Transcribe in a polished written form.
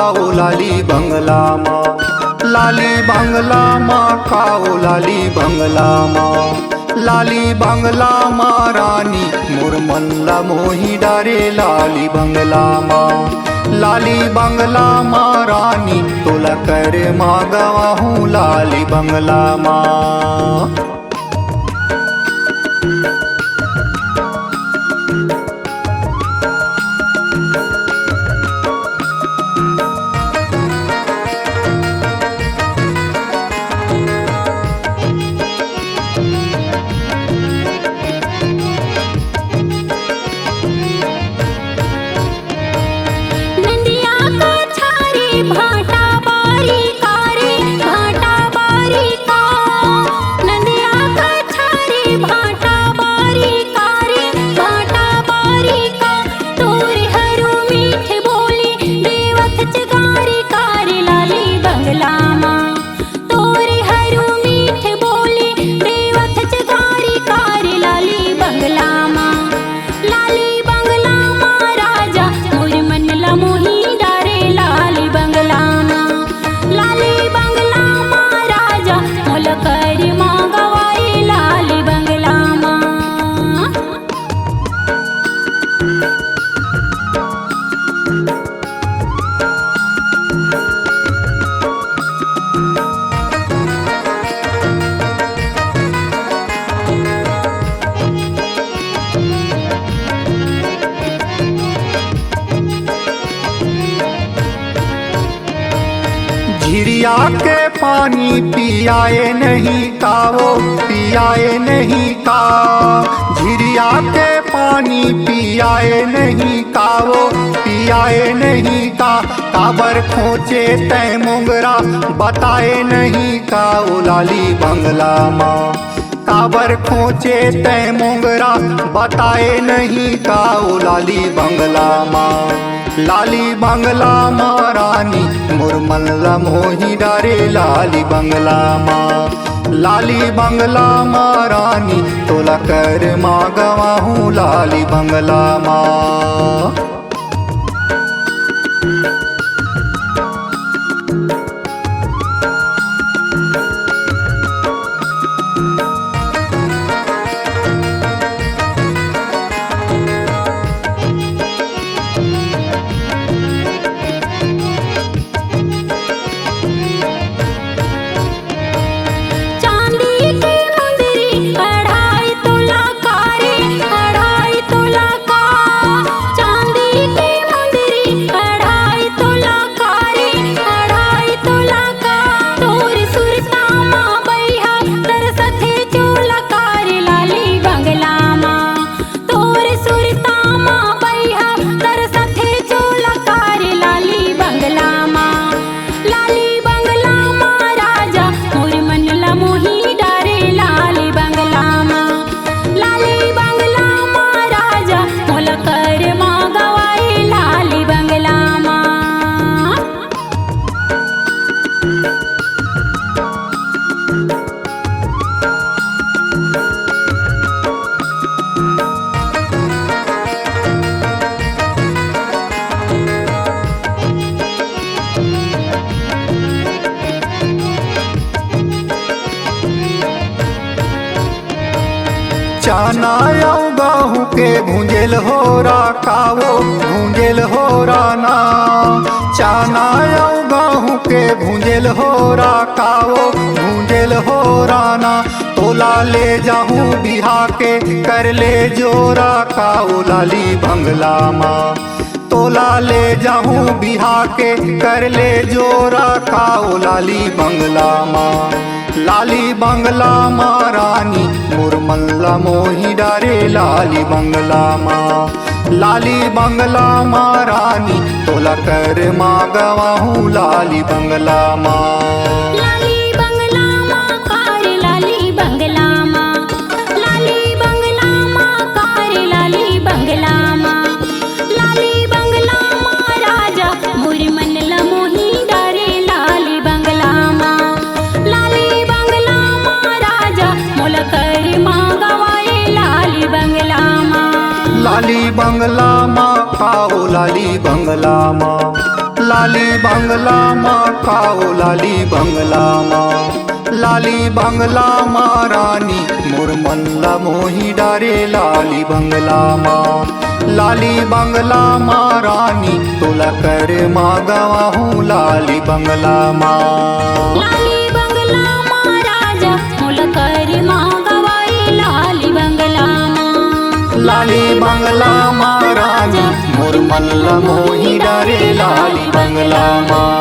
खाओ लाली बंगला माँ, लाली बंगला माँ खाओ लाली बंगला माँ। लाली बंगला माँ रानी मोर मल्ला मोही डारे लाली बंगला माँ, लाली बंगला माँ रानी तोला कर माँ गवा हूँ लाली बंगला माँ। भाटा बारी कारे भाटा बारी का, नंदिया का छारे भाटा बारी कारे भाटा बारी का। तोरे हरू मीठ बोली देवत चगारी कारी लाली बंगला माँ, तोरे हरू मीठ बोली देवत चगारी कारी लाली बंगला माँ। लाली बंगला माँ राजा मोर मन ला मोही डारे लाली बंगला माँ, लाली बंगला माँ राजा मोल कर माँ गवाई लाली बंगला माँ। झिरिया के पानी पियाए नहीं कावो पियाए नहीं का, झिरिया के पानी पियाए नहीं कावो पियाए नहीं का। काबर खोचे तय मोगरा बताए नहीं का ओ लाली बंगला माँ, काबर खोचे तय मोगरा बताए नहीं का ओ लाली बंगला माँ। लाली बंगला माँ रानी मोर मल्ला मोही डारे लाली बंगला माँ, लाली बंगला माँ रानी तोला कर माँ गवा हूँ लाली बंगला माँ। चाना आऊ गाहू के भूंजेल हो रा कावो भूंजेल हो राना, चाना आऊ गाहू के भूंजेल हो रा कावो भूंजेल हो राना। तोला ले जाहूँ बिहा के कर ले जोरा काओ लाली बंगला माँ, तोला ले जाहूँ बिहा के कर ले जोरा काओ लाली बंगला माँ। लाली बंगला माँ रानी मोर मल्ला मोही डारे लाली बंगला माँ, लाली बंगला माँ रानी तोला कर माँ गवा हूँ लाली बंगला माँ। लाली बंगला माँ कारी लाली बंगला माँ, लाली बंगला माँ कारी लाली बंगला माँ। लाली बंगला माँ राजा मोर मन ला मोही डारे लाली बंगला माँ, लाली बंगला माँ राजा मोल कर माँ गवाए लाली बंगला माँ। लाली बंगला माँ खाओ लाली बंगला माँ, लाली बंगलाમાં ખાઓ લાલી બંગલામાં લાલી બંગલામાં રાની મોર મનલા મોહી ડારે લાલી બંગલામાં લાલી બંગલામાં રાની તોલા કર માગવા હું લાલી બંગલામાં લાલી બંગલામાં રાજા મુલકર માંગવાઈ લાલી બંગલામાં લાલી બંગલામાં રાની મોર મનલા મોહી ડારે લાલી બંગલામાં